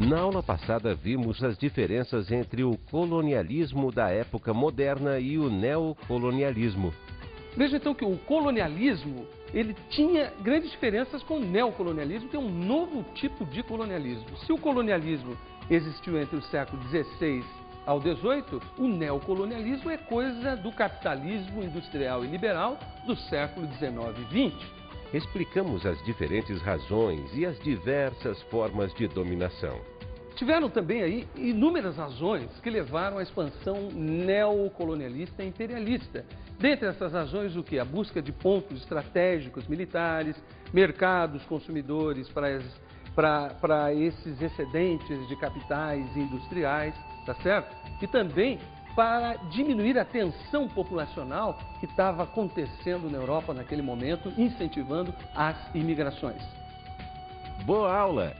Na aula passada vimos as diferenças entre o colonialismo da época moderna e o neocolonialismo. Veja então que o colonialismo, ele tinha grandes diferenças com o neocolonialismo, que é um novo tipo de colonialismo. Se o colonialismo existiu entre o século XVI ao XVIII, o neocolonialismo é coisa do capitalismo industrial e liberal do século XIX e XX. Explicamos as diferentes razões e as diversas formas de dominação. Tiveram também aí inúmeras razões que levaram à expansão neocolonialista e imperialista. Dentre essas razões, o que? A busca de pontos estratégicos militares, mercados consumidores para esses excedentes de capitais industriais, tá certo? E também para diminuir a tensão populacional que estava acontecendo na Europa naquele momento, incentivando as imigrações. Boa aula!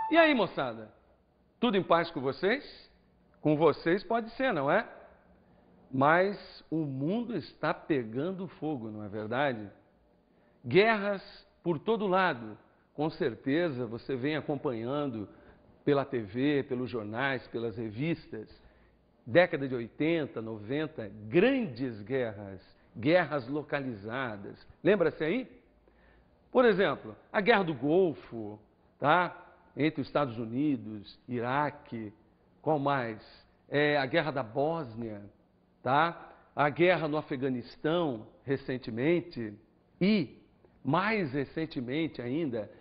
E aí, moçada? Tudo em paz com vocês? Com vocês pode ser, não é? Mas o mundo está pegando fogo, não é verdade? Guerras por todo lado. Com certeza você vem acompanhando pela TV, pelos jornais, pelas revistas. Década de 80, 90, grandes guerras, guerras localizadas. Lembra-se aí? Por exemplo, a Guerra do Golfo, tá? Entre os Estados Unidos, Iraque, qual mais? A Guerra da Bósnia, tá? A guerra no Afeganistão, recentemente, e, mais recentemente ainda,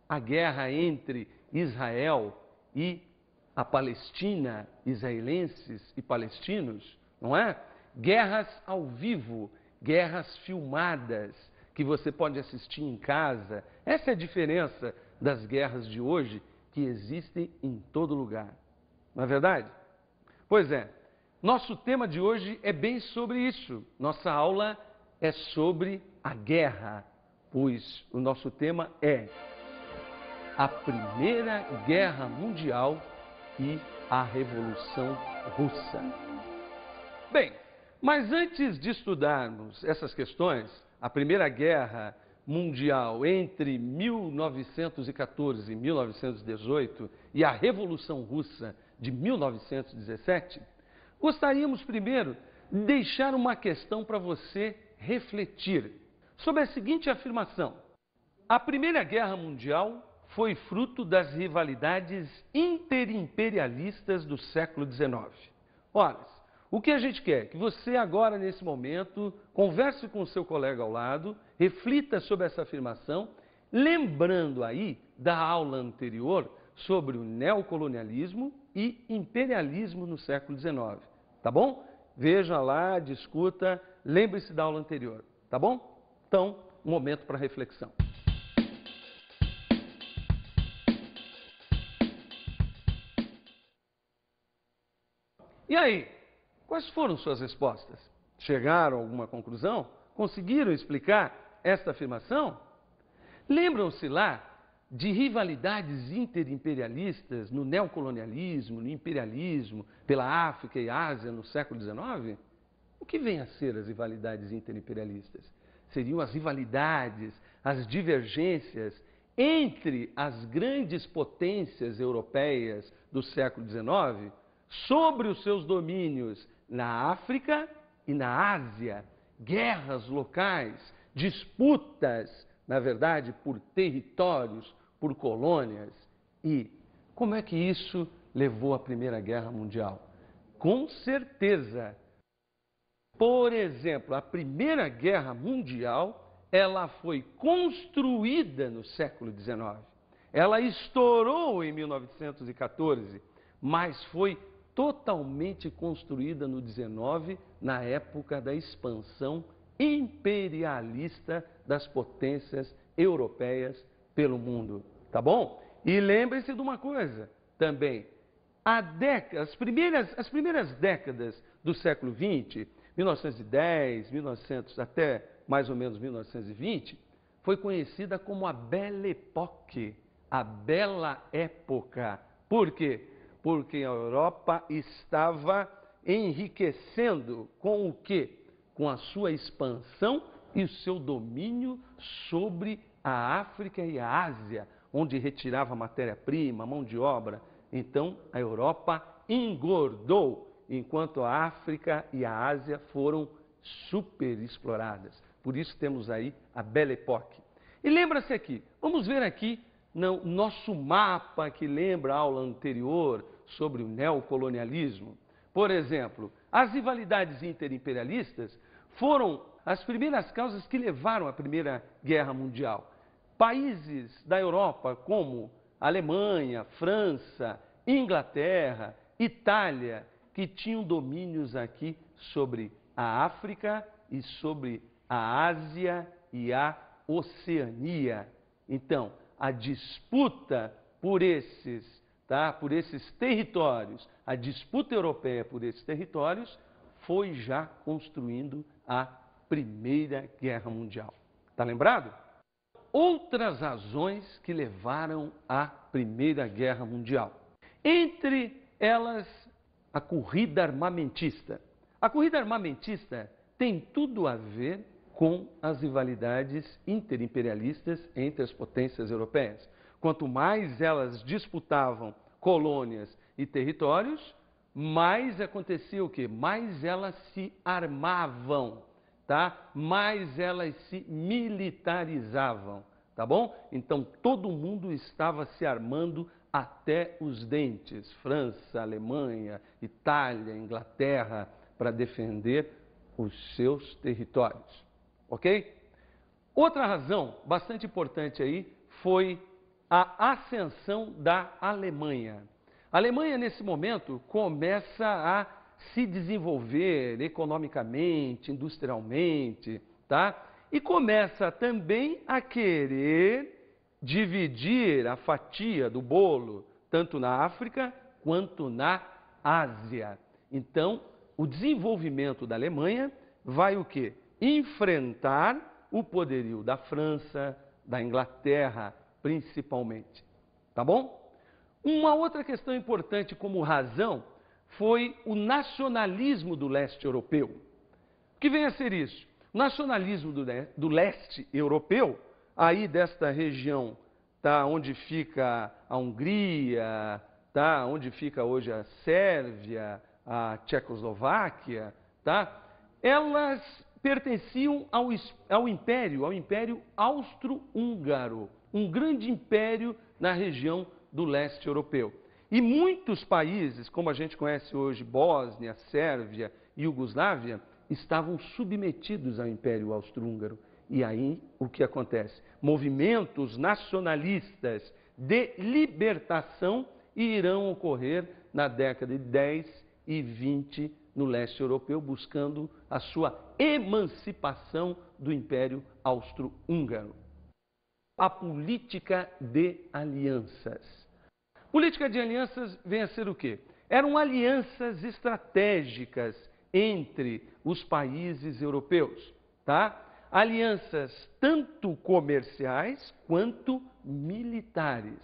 a guerra entre Israel e a Palestina, israelenses e palestinos, não é? Guerras ao vivo, guerras filmadas, que você pode assistir em casa. Essa é a diferença das guerras de hoje, que existem em todo lugar. Não é verdade? Pois é. Nosso tema de hoje é bem sobre isso. Nossa aula é sobre a guerra, pois o nosso tema é a Primeira Guerra Mundial e a Revolução Russa. Bem, mas antes de estudarmos essas questões, a Primeira Guerra Mundial entre 1914 e 1918 e a Revolução Russa de 1917, gostaríamos primeiro de deixar uma questão para você refletir sobre a seguinte afirmação: a Primeira Guerra Mundial foi fruto das rivalidades interimperialistas do século XIX. Olha, o que a gente quer? Que você agora, nesse momento, converse com o seu colega ao lado, reflita sobre essa afirmação, lembrando aí da aula anterior sobre o neocolonialismo e imperialismo no século XIX. Tá bom? Veja lá, discuta, lembre-se da aula anterior. Tá bom? Então, um momento para reflexão. E aí, quais foram suas respostas? Chegaram a alguma conclusão? Conseguiram explicar esta afirmação? Lembram-se lá de rivalidades interimperialistas no neocolonialismo, no imperialismo, pela África e Ásia no século XIX? O que vêm a ser as rivalidades interimperialistas? Seriam as rivalidades, as divergências entre as grandes potências europeias do século XIX sobre os seus domínios na África e na Ásia, guerras locais, disputas, na verdade, por territórios, por colônias. E como é que isso levou à Primeira Guerra Mundial? Com certeza. Por exemplo, a Primeira Guerra Mundial, ela foi construída no século XIX. Ela estourou em 1914, mas foi totalmente construída no XIX, na época da expansão imperialista das potências europeias pelo mundo, tá bom? E lembre-se de uma coisa também, as primeiras décadas do século XX, 1910, 1900 até mais ou menos 1920, foi conhecida como a Belle Époque, a Bela Época. Por quê? Porque a Europa estava enriquecendo com o quê? Com a sua expansão e o seu domínio sobre a África e a Ásia, onde retirava matéria-prima, mão de obra. Então, a Europa engordou, enquanto a África e a Ásia foram super exploradas. Por isso temos aí a Belle Époque. E lembra-se aqui, vamos ver aqui no nosso mapa que lembra a aula anterior sobre o neocolonialismo. Por exemplo, as rivalidades interimperialistas foram as primeiras causas que levaram à Primeira Guerra Mundial. Países da Europa como Alemanha, França, Inglaterra, Itália, que tinham domínios aqui sobre a África e sobre a Ásia e a Oceania. Então, a disputa por esses territórios, a disputa europeia por esses territórios, foi já construindo a Primeira Guerra Mundial. Está lembrado? Outras razões que levaram à Primeira Guerra Mundial. Entre elas, a corrida armamentista. A corrida armamentista tem tudo a ver com as rivalidades interimperialistas entre as potências europeias. Quanto mais elas disputavam colônias e territórios, mais acontecia o quê? Mais elas se armavam, tá? Mais elas se militarizavam, tá bom? Então todo mundo estava se armando até os dentes. França, Alemanha, Itália, Inglaterra, para defender os seus territórios. Ok? Outra razão bastante importante aí foi a ascensão da Alemanha. A Alemanha, nesse momento, começa a se desenvolver economicamente, industrialmente, tá? E começa também a querer dividir a fatia do bolo, tanto na África quanto na Ásia. Então, o desenvolvimento da Alemanha vai o quê? Enfrentar o poderio da França, da Inglaterra, principalmente. Tá bom? Uma outra questão importante como razão foi o nacionalismo do leste europeu. O que vem a ser isso? O nacionalismo do leste europeu, aí desta região, tá, onde fica a Hungria, tá, onde fica hoje a Sérvia, a Tchecoslováquia, tá, elas pertenciam ao Império Austro-Húngaro, um grande império na região do leste europeu. E muitos países, como a gente conhece hoje, Bósnia, Sérvia e Iugoslávia, estavam submetidos ao Império Austro-Húngaro. E aí o que acontece? Movimentos nacionalistas de libertação irão ocorrer na década de 10 e 20 no leste europeu, buscando a sua emancipação do Império Austro-Húngaro. A política de alianças. Política de alianças vem a ser o quê? Eram alianças estratégicas entre os países europeus, tá? Alianças tanto comerciais quanto militares.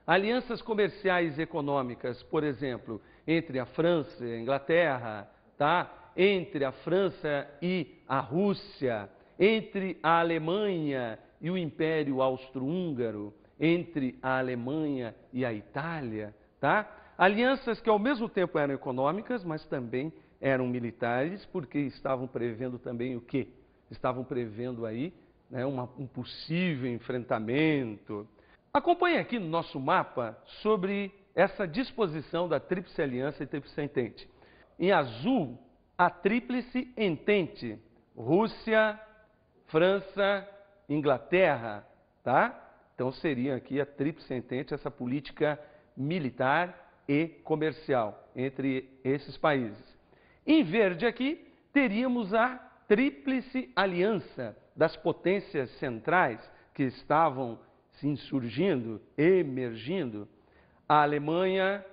Alianças comerciais e econômicas, por exemplo, entre a França e a Inglaterra, tá? Entre a França e a Rússia, entre a Alemanha e o Império Austro-Húngaro, entre a Alemanha e a Itália, tá? Alianças que ao mesmo tempo eram econômicas, mas também eram militares, porque estavam prevendo também o quê? Estavam prevendo aí, né, um possível enfrentamento. Acompanhe aqui no nosso mapa sobre essa disposição da Tríplice Aliança e Tríplice Entente. Em azul, a Tríplice Entente, Rússia, França, Inglaterra, tá? Então seria aqui a Tríplice Entente, essa política militar e comercial entre esses países. Em verde aqui, teríamos a Tríplice Aliança das potências centrais que estavam se insurgindo, emergindo, a Alemanha,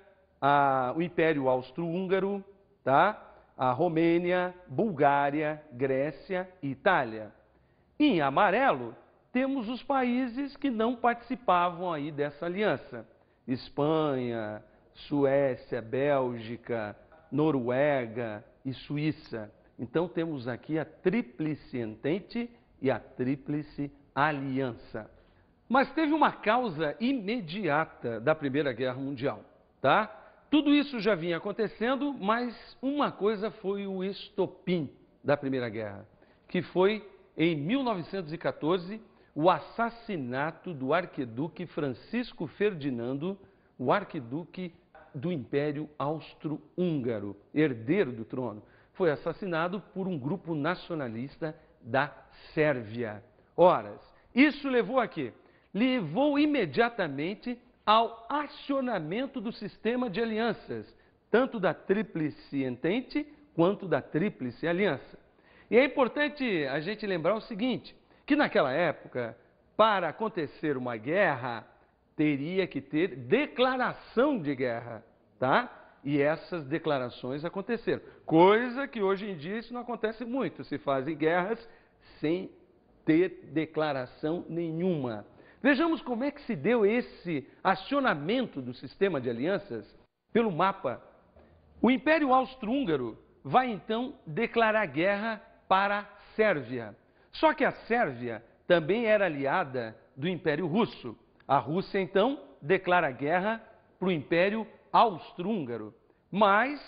o Império Austro-Húngaro, tá? A Romênia, Bulgária, Grécia e Itália. Em amarelo, temos os países que não participavam aí dessa aliança. Espanha, Suécia, Bélgica, Noruega e Suíça. Então temos aqui a Tríplice Entente e a Tríplice Aliança. Mas teve uma causa imediata da Primeira Guerra Mundial, tá? Tudo isso já vinha acontecendo, mas uma coisa foi o estopim da Primeira Guerra, que foi, em 1914, o assassinato do arquiduque Francisco Ferdinando, o arquiduque do Império Austro-Húngaro, herdeiro do trono. Foi assassinado por um grupo nacionalista da Sérvia. Ora, isso levou a quê? Levou imediatamente ao acionamento do sistema de alianças, tanto da Tríplice Entente quanto da Tríplice Aliança. E é importante a gente lembrar o seguinte, que naquela época, para acontecer uma guerra, teria que ter declaração de guerra, tá? E essas declarações aconteceram. Coisa que hoje em dia isso não acontece muito, se fazem guerras sem ter declaração nenhuma. Vejamos como é que se deu esse acionamento do sistema de alianças pelo mapa. O Império Austro-Húngaro vai então declarar guerra para a Sérvia. Só que a Sérvia também era aliada do Império Russo. A Rússia então declara guerra para o Império Austro-Húngaro. Mas,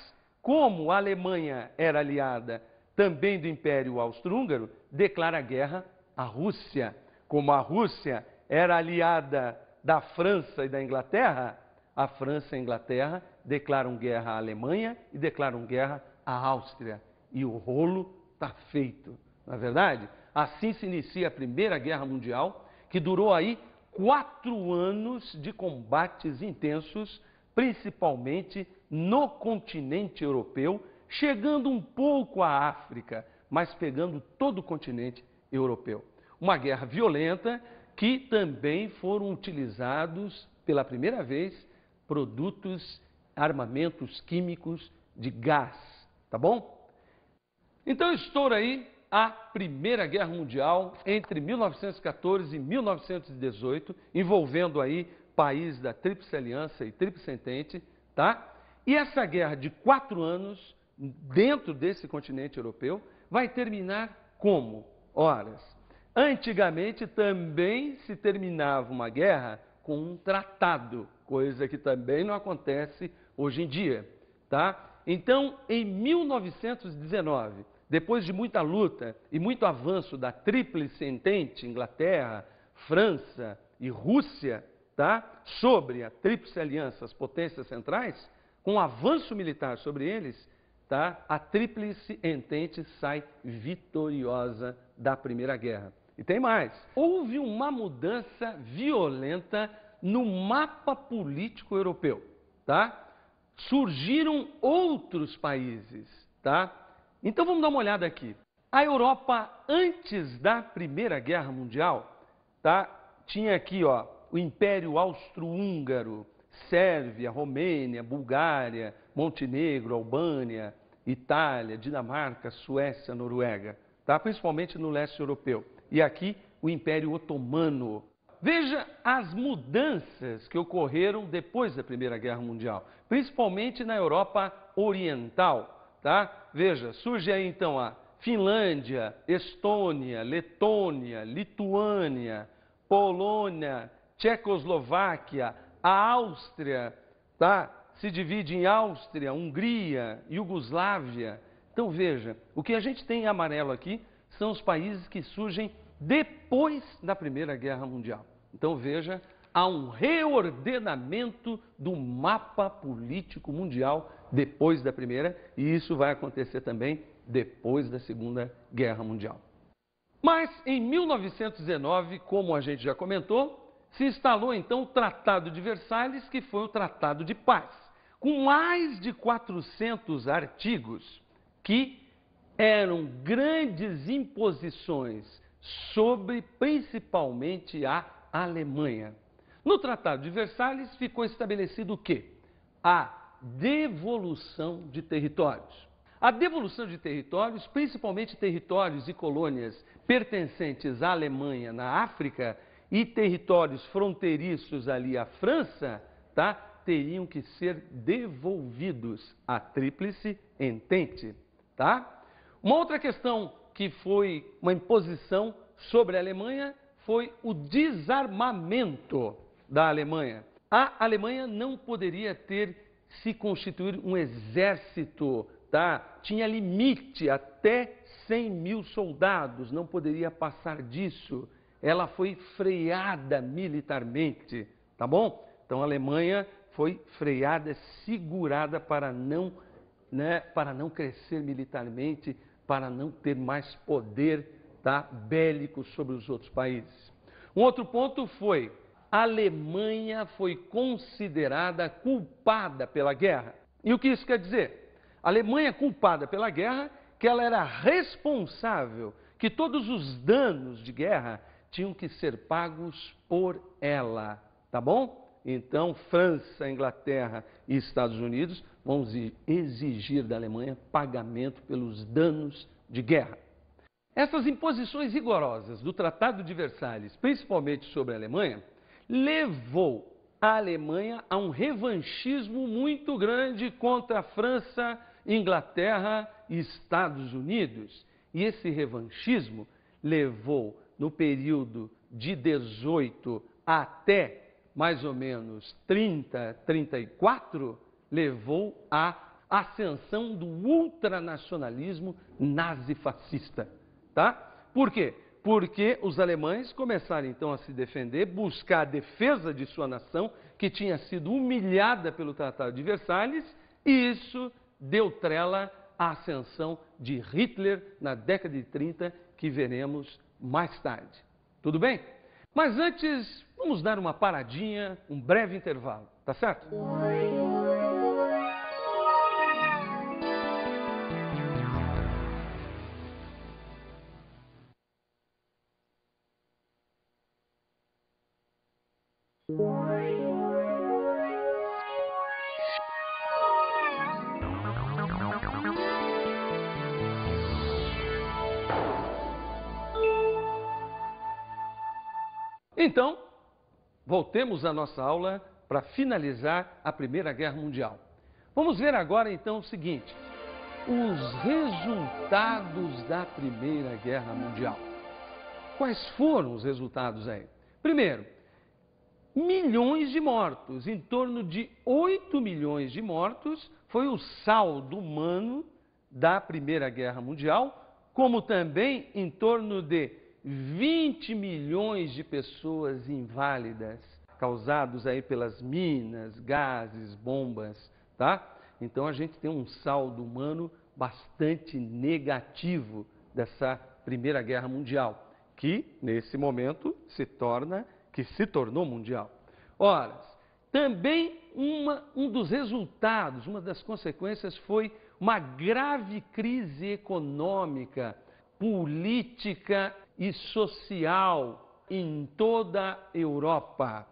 como a Alemanha era aliada também do Império Austro-Húngaro, declara guerra à Rússia. Como a Rússia era aliada da França e da Inglaterra, a França e a Inglaterra declaram guerra à Alemanha e declaram guerra à Áustria. E o rolo está feito, não é verdade? Assim se inicia a Primeira Guerra Mundial, que durou aí 4 anos de combates intensos, principalmente no continente europeu, chegando um pouco à África, mas pegando todo o continente europeu. Uma guerra violenta, que também foram utilizados pela primeira vez produtos, armamentos químicos de gás, tá bom? Então estoura aí a Primeira Guerra Mundial entre 1914 e 1918, envolvendo aí países da Tríplice Aliança e Tríplice Entente, tá? E essa guerra de 4 anos dentro desse continente europeu vai terminar como? Ora, antigamente também se terminava uma guerra com um tratado, coisa que também não acontece hoje em dia, tá? Então, em 1919, depois de muita luta e muito avanço da Tríplice Entente, Inglaterra, França e Rússia, tá? Sobre a Tríplice Aliança, as potências centrais, com um avanço militar sobre eles, tá? A Tríplice Entente sai vitoriosa da Primeira Guerra. E tem mais. Houve uma mudança violenta no mapa político europeu, tá? Surgiram outros países, tá? Então vamos dar uma olhada aqui. A Europa antes da Primeira Guerra Mundial, tá? Tinha aqui, ó, o Império Austro-Húngaro, Sérvia, Romênia, Bulgária, Montenegro, Albânia, Itália, Dinamarca, Suécia, Noruega, tá? Principalmente no leste europeu. E aqui o Império Otomano. Veja as mudanças que ocorreram depois da Primeira Guerra Mundial, principalmente na Europa Oriental, tá? Veja, surge aí então a Finlândia, Estônia, Letônia, Lituânia, Polônia, Tchecoslováquia, a Áustria, tá? Se divide em Áustria, Hungria, Iugoslávia. Então veja, o que a gente tem em amarelo aqui são os países que surgem depois da Primeira Guerra Mundial. Então veja, há um reordenamento do mapa político mundial depois da Primeira, e isso vai acontecer também depois da Segunda Guerra Mundial. Mas em 1919, como a gente já comentou, se instalou então o Tratado de Versalhes, que foi o Tratado de Paz, com mais de 400 artigos que eram grandes imposições sobre principalmente a Alemanha. No Tratado de Versalhes ficou estabelecido o quê? A devolução de territórios. A devolução de territórios, principalmente territórios e colônias pertencentes à Alemanha na África e territórios fronteiriços ali à França, tá? Teriam que ser devolvidos à Tríplice Entente, tá? Uma outra questão que foi uma imposição sobre a Alemanha foi o desarmamento da Alemanha. A Alemanha não poderia se constituir um exército, tá? Tinha limite até 100 mil soldados, não poderia passar disso. Ela foi freada militarmente, tá bom? Então a Alemanha foi freada, segurada para não crescer militarmente, para não ter mais poder, tá, bélico sobre os outros países. Um outro ponto foi: a Alemanha foi considerada culpada pela guerra. E o que isso quer dizer? A Alemanha culpada pela guerra, que ela era responsável, que todos os danos de guerra tinham que ser pagos por ela, tá bom? Então, França, Inglaterra e Estados Unidos vão exigir da Alemanha pagamento pelos danos de guerra. Essas imposições rigorosas do Tratado de Versalhes, principalmente sobre a Alemanha, levou a Alemanha a um revanchismo muito grande contra a França, Inglaterra e Estados Unidos. E esse revanchismo levou, no período de 18 até mais ou menos 30, 34, levou à ascensão do ultranacionalismo nazifascista, tá? Por quê? Porque os alemães começaram então a se defender, buscar a defesa de sua nação, que tinha sido humilhada pelo Tratado de Versalhes, e isso deu trela à ascensão de Hitler na década de 30, que veremos mais tarde. Tudo bem? Mas antes, vamos dar uma paradinha, um breve intervalo, tá certo? Então, voltemos à nossa aula para finalizar a Primeira Guerra Mundial. Vamos ver agora então o seguinte: os resultados da Primeira Guerra Mundial. Quais foram os resultados aí? Primeiro, milhões de mortos, em torno de 8 milhões de mortos foi o saldo humano da Primeira Guerra Mundial, como também em torno de 20 milhões de pessoas inválidas, causados aí pelas minas, gases, bombas, tá? Então a gente tem um saldo humano bastante negativo dessa Primeira Guerra Mundial, que nesse momento se tornou mundial. Ora, também um dos resultados, uma das consequências foi uma grave crise econômica, política e social em toda a Europa,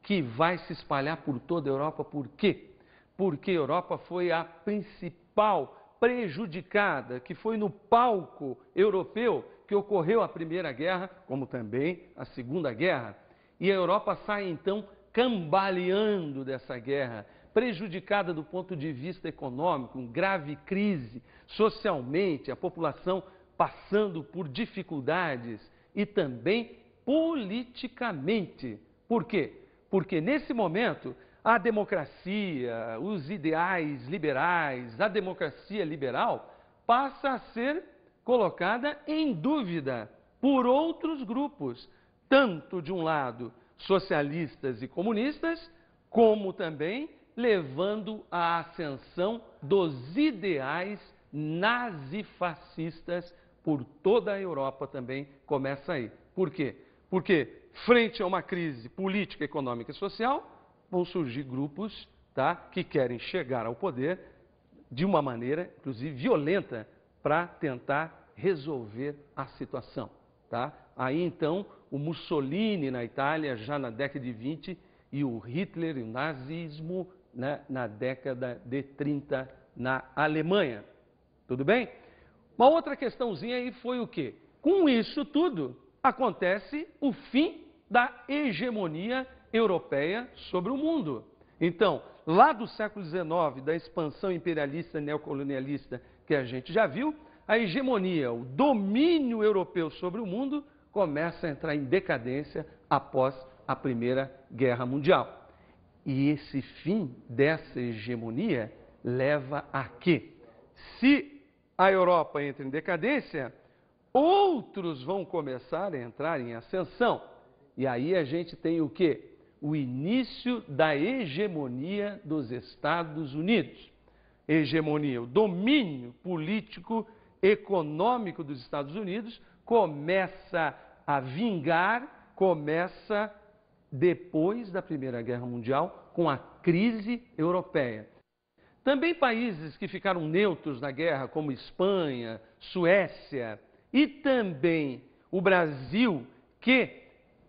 que vai se espalhar por toda a Europa. Por quê? Porque a Europa foi a principal prejudicada, que foi no palco europeu que ocorreu a Primeira Guerra, como também a Segunda Guerra. E a Europa sai então cambaleando dessa guerra, prejudicada do ponto de vista econômico, com grave crise, socialmente, a população passando por dificuldades e também politicamente. Por quê? Porque nesse momento a democracia, os ideais liberais, a democracia liberal passa a ser colocada em dúvida por outros grupos, tanto de um lado socialistas e comunistas, como também levando à ascensão dos ideais nazifascistas por toda a Europa também começa aí. Por quê? Porque frente a uma crise política, econômica e social, vão surgir grupos, tá, que querem chegar ao poder de uma maneira, inclusive, violenta para tentar resolver a situação, tá? Aí, então, o Mussolini na Itália já na década de 20 e o Hitler e o nazismo, né, na década de 30 na Alemanha. Tudo bem? Uma outra questãozinha aí foi o quê? Com isso tudo, acontece o fim da hegemonia europeia sobre o mundo. Então, lá do século XIX, da expansão imperialista e neocolonialista que a gente já viu, a hegemonia, o domínio europeu sobre o mundo começa a entrar em decadência após a Primeira Guerra Mundial. E esse fim dessa hegemonia leva a que, se a Europa entra em decadência, outros vão começar a entrar em ascensão. E aí a gente tem o quê? O início da hegemonia dos Estados Unidos. Hegemonia, o domínio político, econômico dos Estados Unidos começa a vingar, começa depois da Primeira Guerra Mundial com a crise europeia. Também países que ficaram neutros na guerra, como Espanha, Suécia e também o Brasil, que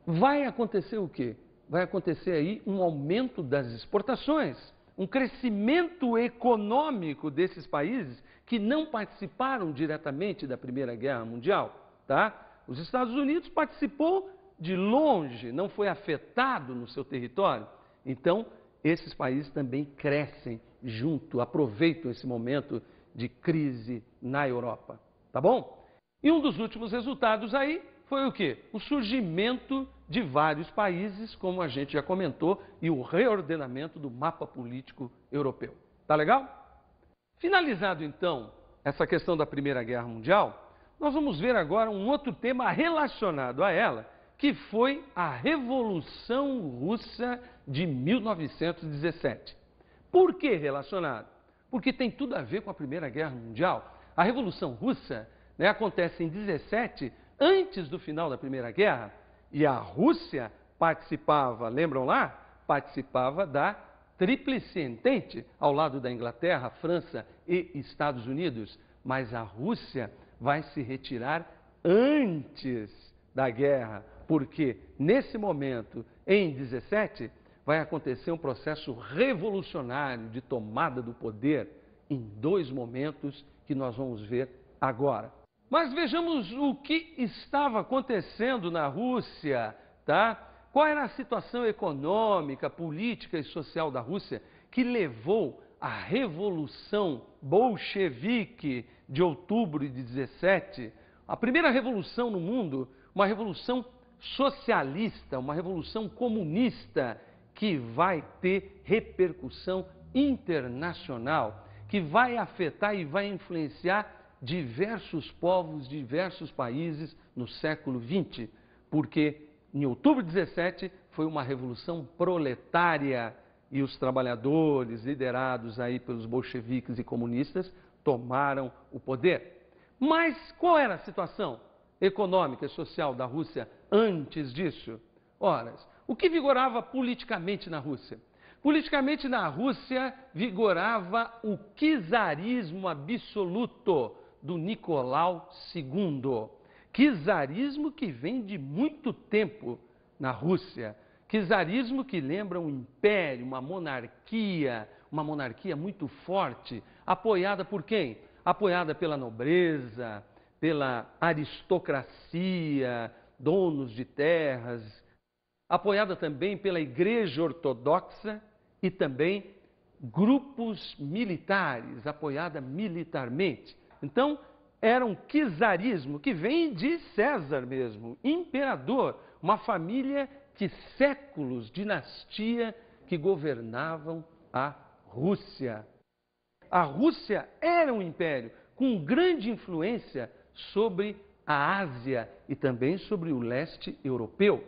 vai acontecer o quê? Vai acontecer aí um aumento das exportações, um crescimento econômico desses países que não participaram diretamente da Primeira Guerra Mundial, tá? Os Estados Unidos participou de longe, não foi afetado no seu território. Então, esses países também crescem junto, aproveitam esse momento de crise na Europa, tá bom? E um dos últimos resultados aí foi o quê? O surgimento de vários países, como a gente já comentou, e o reordenamento do mapa político europeu. Tá legal? Finalizado, então, essa questão da Primeira Guerra Mundial, nós vamos ver agora um outro tema relacionado a ela, que foi a Revolução Russa de 1917. Por que relacionado? Porque tem tudo a ver com a Primeira Guerra Mundial. A Revolução Russa, né, acontece em 17, antes do final da Primeira Guerra, e a Rússia participava, lembram lá? Participava da Tríplice Entente, ao lado da Inglaterra, França e Estados Unidos. Mas a Rússia vai se retirar antes da guerra, porque nesse momento, em 17, vai acontecer um processo revolucionário de tomada do poder em dois momentos que nós vamos ver agora. Mas vejamos o que estava acontecendo na Rússia, tá? Qual era a situação econômica, política e social da Rússia que levou à Revolução Bolchevique de outubro de 17, a primeira revolução no mundo, uma revolução socialista, uma revolução comunista que vai ter repercussão internacional, que vai afetar e vai influenciar diversos povos, diversos países no século XX, porque em outubro de 17 foi uma revolução proletária e os trabalhadores, liderados aí pelos bolcheviques e comunistas, tomaram o poder. Mas qual era a situação econômica e social da Rússia antes disso? Ora, o que vigorava politicamente na Rússia? Politicamente na Rússia vigorava o czarismo absoluto do Nicolau II. Czarismo que vem de muito tempo na Rússia. Czarismo que lembra um império, uma monarquia muito forte, apoiada por quem? Apoiada pela nobreza, pela aristocracia, donos de terras, apoiada também pela Igreja Ortodoxa e também grupos militares, apoiada militarmente. Então, era um czarismo que vem de César mesmo, imperador, uma família de séculos, dinastia que governavam a Rússia. A Rússia era um império com grande influência sobre a Ásia e também sobre o leste europeu.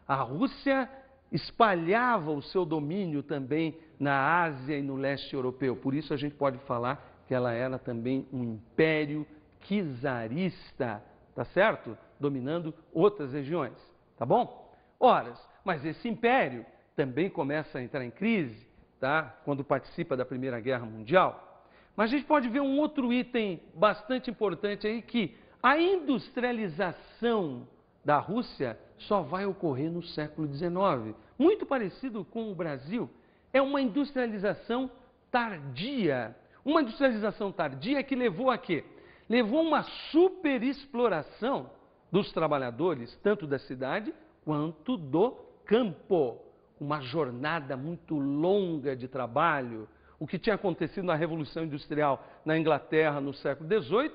A Rússia espalhava o seu domínio também na Ásia e no leste europeu. Por isso a gente pode falar que ela era também um império czarista, tá certo? Dominando outras regiões, tá bom? Ora, mas esse império também começa a entrar em crise, tá? Quando participa da Primeira Guerra Mundial. Mas a gente pode ver um outro item bastante importante aí, que a industrialização da Rússia só vai ocorrer no século XIX. Muito parecido com o Brasil, é uma industrialização tardia. Uma industrialização tardia que levou a quê? Levou a uma superexploração dos trabalhadores, tanto da cidade quanto do campo. Uma jornada muito longa de trabalho. O que tinha acontecido na Revolução Industrial na Inglaterra no século XVIII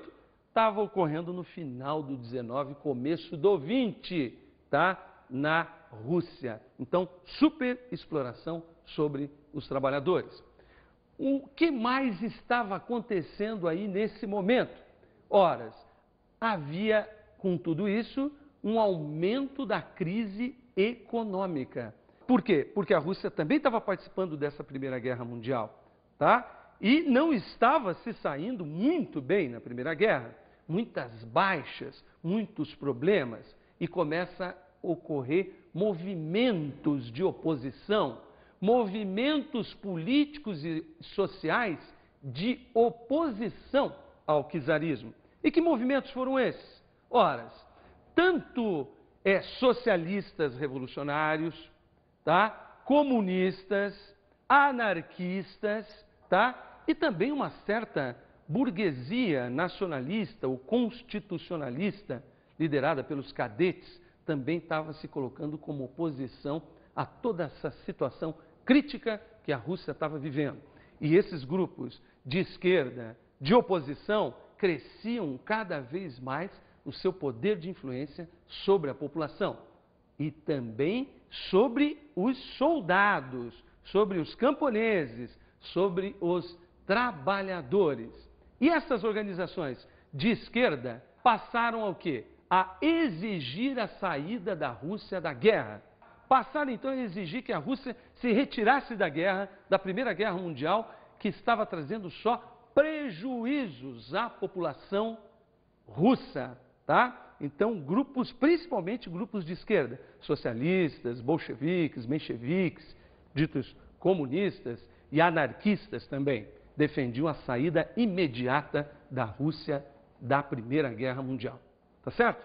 estava ocorrendo no final do XIX, começo do XX, tá? Na Rússia. Então, superexploração sobre os trabalhadores. O que mais estava acontecendo aí nesse momento? Ora, havia, com tudo isso, um aumento da crise econômica. Por quê? Porque a Rússia também estava participando dessa Primeira Guerra Mundial, tá? E não estava se saindo muito bem na Primeira Guerra. Muitas baixas, muitos problemas, e começa a ocorrer movimentos de oposição, movimentos políticos e sociais de oposição ao czarismo. E que movimentos foram esses? Ora, tanto socialistas revolucionários, tá? Comunistas, anarquistas, tá? E também uma certa burguesia nacionalista ou constitucionalista, liderada pelos cadetes, também estava se colocando como oposição a toda essa situação crítica que a Rússia estava vivendo. E esses grupos de esquerda, de oposição, cresciam cada vez mais o seu poder de influência sobre a população e também sobre os soldados, sobre os camponeses, sobre os trabalhadores. E essas organizações de esquerda passaram ao quê? A exigir a saída da Rússia da guerra. Passaram então a exigir que a Rússia se retirasse da guerra, da Primeira Guerra Mundial, que estava trazendo só prejuízos à população russa, tá? Então, grupos, principalmente grupos de esquerda, socialistas, bolcheviques, mencheviques, ditos comunistas e anarquistas também, defendiam a saída imediata da Rússia da Primeira Guerra Mundial. Tá certo?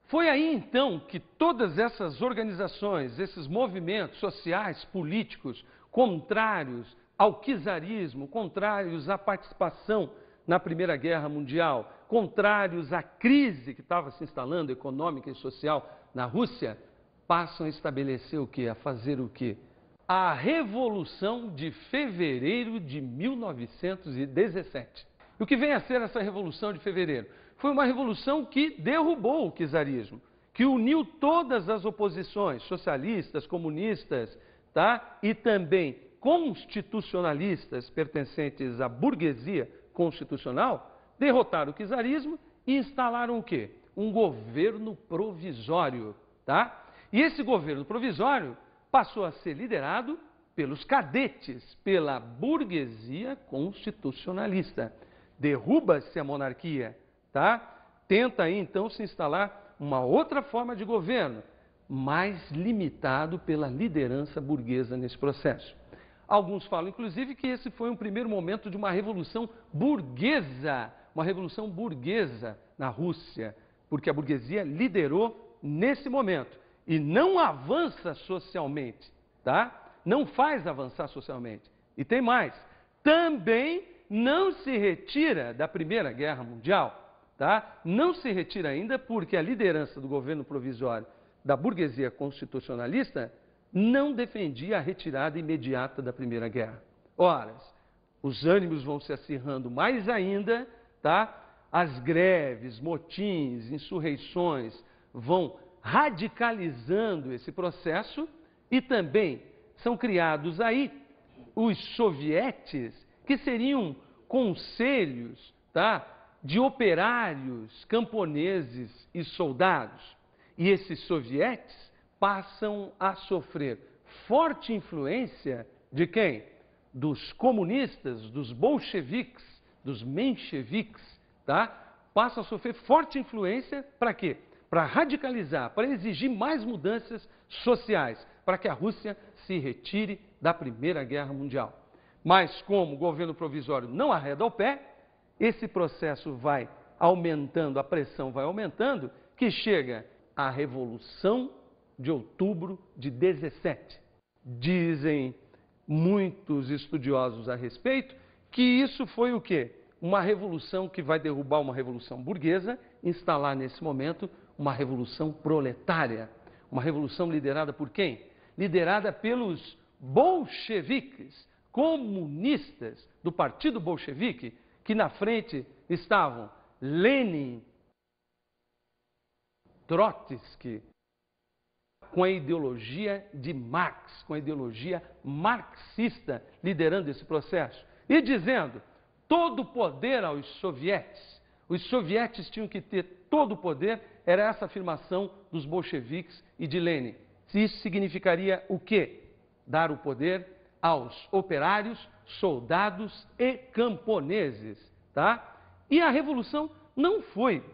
Foi aí então que todas essas organizações, esses movimentos sociais, políticos, contrários ao czarismo, contrários à participação na Primeira Guerra Mundial, contrários à crise que estava se instalando econômica e social na Rússia, passam a estabelecer o quê? A fazer o quê? A Revolução de Fevereiro de 1917. E o que vem a ser essa Revolução de Fevereiro? Foi uma revolução que derrubou o czarismo, que uniu todas as oposições, socialistas, comunistas, tá? E também constitucionalistas pertencentes à burguesia constitucional, derrotaram o czarismo e instalaram o quê? Um governo provisório, tá? E esse governo provisório passou a ser liderado pelos cadetes, pela burguesia constitucionalista. Derruba-se a monarquia, tá? Tenta aí então se instalar uma outra forma de governo, mais limitado pela liderança burguesa nesse processo. Alguns falam, inclusive, que esse foi um primeiro momento de uma revolução burguesa na Rússia, porque a burguesia liderou nesse momento e não avança socialmente, tá? Não faz avançar socialmente. E tem mais, também não se retira da Primeira Guerra Mundial, tá? Não se retira ainda porque a liderança do governo provisório da burguesia constitucionalista não defendia a retirada imediata da Primeira Guerra. Ora, os ânimos vão se acirrando mais ainda, tá? As greves, motins, insurreições vão radicalizando esse processo e também são criados aí os sovietes, que seriam conselhos, tá? De operários, camponeses e soldados. E esses sovietes passam a sofrer forte influência de quem? Dos comunistas, dos bolcheviques, dos mencheviques, tá? Passam a sofrer forte influência para quê? Para radicalizar, para exigir mais mudanças sociais, para que a Rússia se retire da Primeira Guerra Mundial. Mas como o governo provisório não arreda o pé, esse processo vai aumentando, a pressão vai aumentando, que chega a Revolução de Outubro de 17. Dizem muitos estudiosos a respeito que isso foi o quê? Uma revolução que vai derrubar uma revolução burguesa, instalar nesse momento uma revolução proletária. Uma revolução liderada por quem? Liderada pelos bolcheviques, comunistas do Partido Bolchevique, que na frente estavam Lenin, Trotsky, com a ideologia de Marx, com a ideologia marxista liderando esse processo, e dizendo todo o poder aos sovietes. Os sovietes tinham que ter todo o poder, era essa afirmação dos bolcheviques e de Lenin. Isso significaria o quê? Dar o poder aos operários, soldados e camponeses, tá? E a revolução não foi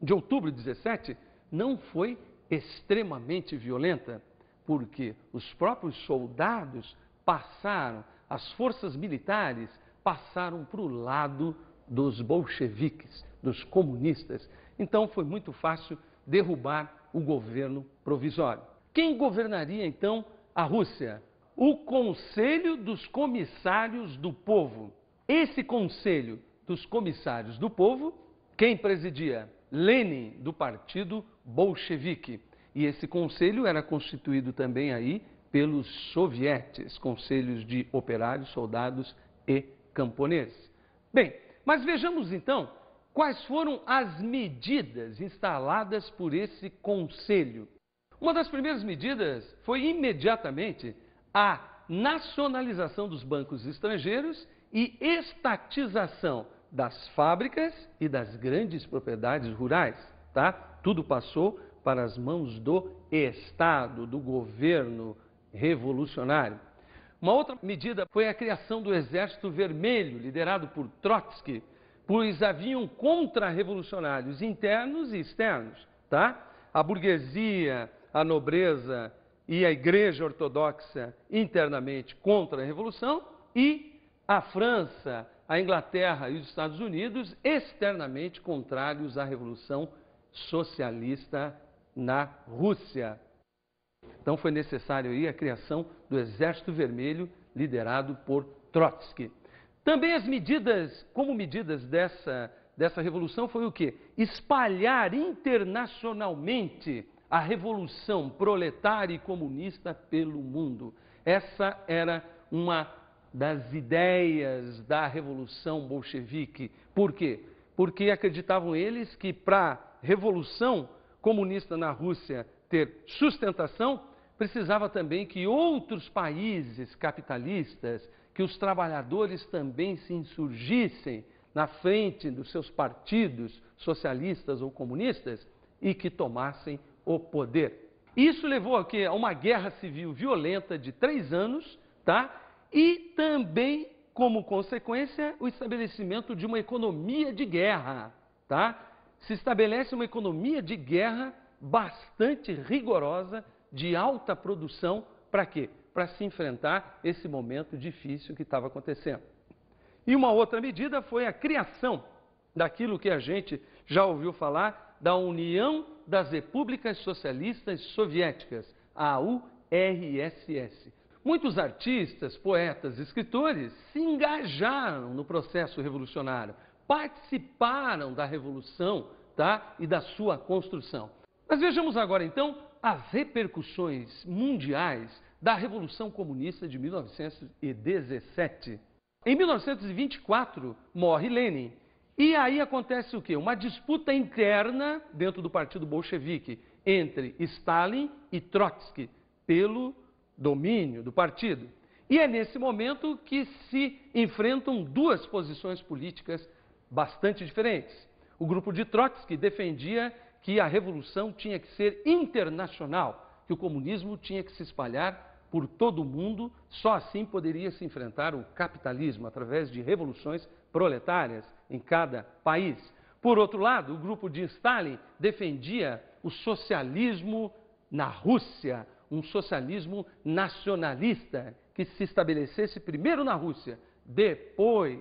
de outubro de 17, não foi extremamente violenta, porque os próprios soldados passaram, as forças militares passaram para o lado dos bolcheviques, dos comunistas. Então foi muito fácil derrubar o governo provisório. Quem governaria então a Rússia? O Conselho dos Comissários do Povo. Esse Conselho dos Comissários do Povo, quem presidia? Lenin, do Partido Bolchevique. E esse conselho era constituído também aí pelos sovietes, conselhos de operários, soldados e camponeses. Bem, mas vejamos então quais foram as medidas instaladas por esse conselho. Uma das primeiras medidas foi imediatamente a nacionalização dos bancos estrangeiros e estatização das fábricas e das grandes propriedades rurais, tá? Tudo passou para as mãos do Estado, do governo revolucionário. Uma outra medida foi a criação do Exército Vermelho, liderado por Trotsky, pois haviam contra-revolucionários internos e externos, tá? A burguesia, a nobreza e a Igreja Ortodoxa internamente contra a Revolução e a França, a Inglaterra e os Estados Unidos externamente contrários à Revolução Socialista na Rússia. Então foi necessário aí a criação do Exército Vermelho liderado por Trotsky. Também as medidas, como medidas dessa revolução foi o quê? Espalhar internacionalmente a revolução proletária e comunista pelo mundo. Essa era uma das ideias da revolução bolchevique. Por quê? Porque acreditavam eles que para a revolução comunista na Rússia ter sustentação, precisava também que outros países capitalistas, que os trabalhadores também se insurgissem na frente dos seus partidos socialistas ou comunistas e que tomassem o poder. Isso levou a quê? A uma guerra civil violenta de 3 anos, tá? E também, como consequência, o estabelecimento de uma economia de guerra, tá? Se estabelece uma economia de guerra bastante rigorosa, de alta produção, para quê? Para se enfrentar esse momento difícil que estava acontecendo. E uma outra medida foi a criação daquilo que a gente já ouviu falar, da União das Repúblicas Socialistas Soviéticas, a URSS. Muitos artistas, poetas, escritores se engajaram no processo revolucionário, participaram da revolução, tá? E da sua construção. Mas vejamos agora então as repercussões mundiais da Revolução Comunista de 1917. Em 1924 morre Lenin. E aí acontece o quê? Uma disputa interna dentro do Partido Bolchevique entre Stalin e Trotsky pelo domínio do partido. E é nesse momento que se enfrentam duas posições políticas bastante diferentes. O grupo de Trotsky defendia que a revolução tinha que ser internacional, que o comunismo tinha que se espalhar por todo o mundo, só assim poderia se enfrentar o capitalismo, através de revoluções proletárias em cada país. Por outro lado, o grupo de Stalin defendia o socialismo na Rússia, um socialismo nacionalista, que se estabelecesse primeiro na Rússia, depois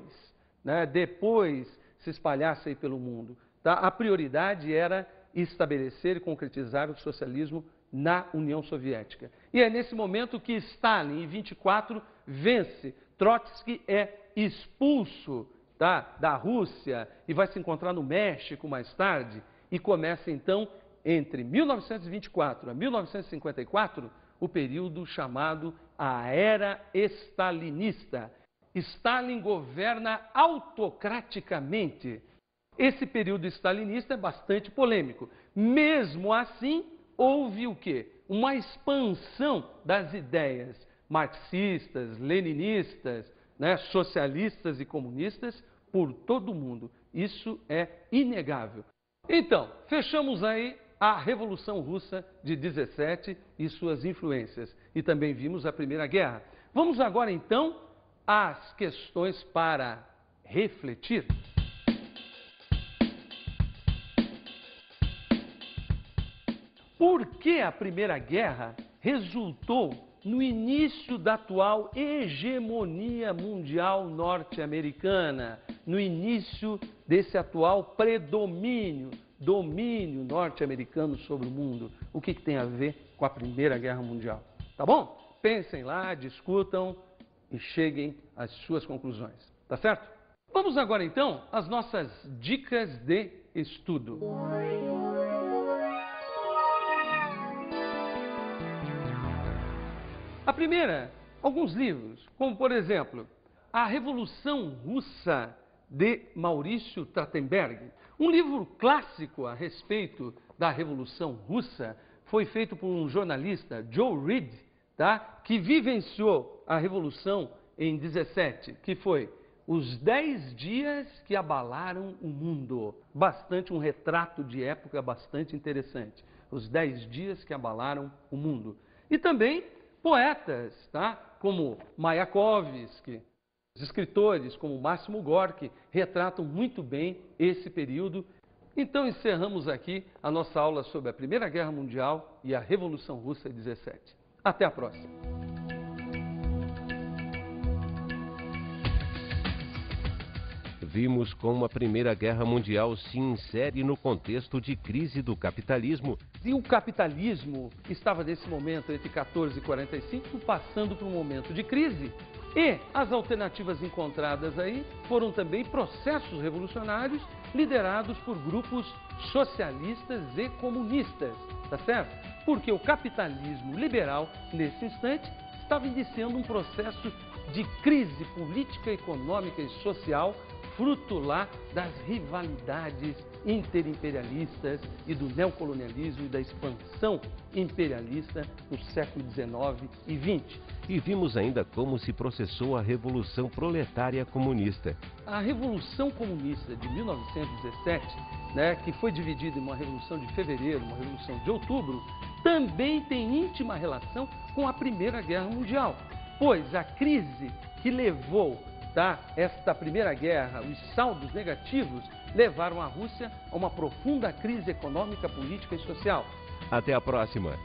se espalhasse aí pelo mundo. Tá? A prioridade era estabelecer e concretizar o socialismo na União Soviética. E é nesse momento que Stalin, em 24, vence. Trotsky é expulso da Rússia e vai se encontrar no México mais tarde. E começa então, entre 1924 a 1954, o período chamado a Era Stalinista. Stalin governa autocraticamente. Esse período stalinista é bastante polêmico. Mesmo assim, houve o quê? Uma expansão das ideias marxistas, leninistas, socialistas e comunistas por todo o mundo. Isso é inegável. Então, fechamos aí a Revolução Russa de 17 e suas influências. E também vimos a Primeira Guerra. Vamos agora, então, às questões para refletir. Por que a Primeira Guerra resultou no início da atual hegemonia mundial norte-americana, no início desse atual domínio norte-americano sobre o mundo? O que tem a ver com a Primeira Guerra Mundial? Tá bom? Pensem lá, discutam e cheguem às suas conclusões. Tá certo? Vamos agora, então, às nossas dicas de estudo. A primeira, alguns livros, como por exemplo, A Revolução Russa, de Maurício Trachtenberg. Um livro clássico a respeito da Revolução Russa, foi feito por um jornalista, Joe Reed, que vivenciou a Revolução em 17, que foi os 10 dias que abalaram o mundo. Um retrato de época bastante interessante. Os 10 dias que abalaram o mundo. E também poetas, como Mayakovsky, os escritores como Máximo Gorki, retratam muito bem esse período. Então encerramos aqui a nossa aula sobre a Primeira Guerra Mundial e a Revolução Russa de 17. Até a próxima! Vimos como a Primeira Guerra Mundial se insere no contexto de crise do capitalismo. E o capitalismo estava nesse momento entre 14 e 45 passando por um momento de crise. E as alternativas encontradas aí foram também processos revolucionários liderados por grupos socialistas e comunistas, tá certo? Porque o capitalismo liberal, nesse instante, estava iniciando um processo de crise política, econômica e social, fruto lá das rivalidades interimperialistas e do neocolonialismo e da expansão imperialista no século XIX e XX. E vimos ainda como se processou a Revolução Proletária Comunista. A Revolução Comunista de 1917, que foi dividida em uma Revolução de Fevereiro, uma Revolução de Outubro, também tem íntima relação com a Primeira Guerra Mundial, pois a crise que levou esta Primeira Guerra, os saldos negativos, levaram a Rússia a uma profunda crise econômica, política e social. Até a próxima!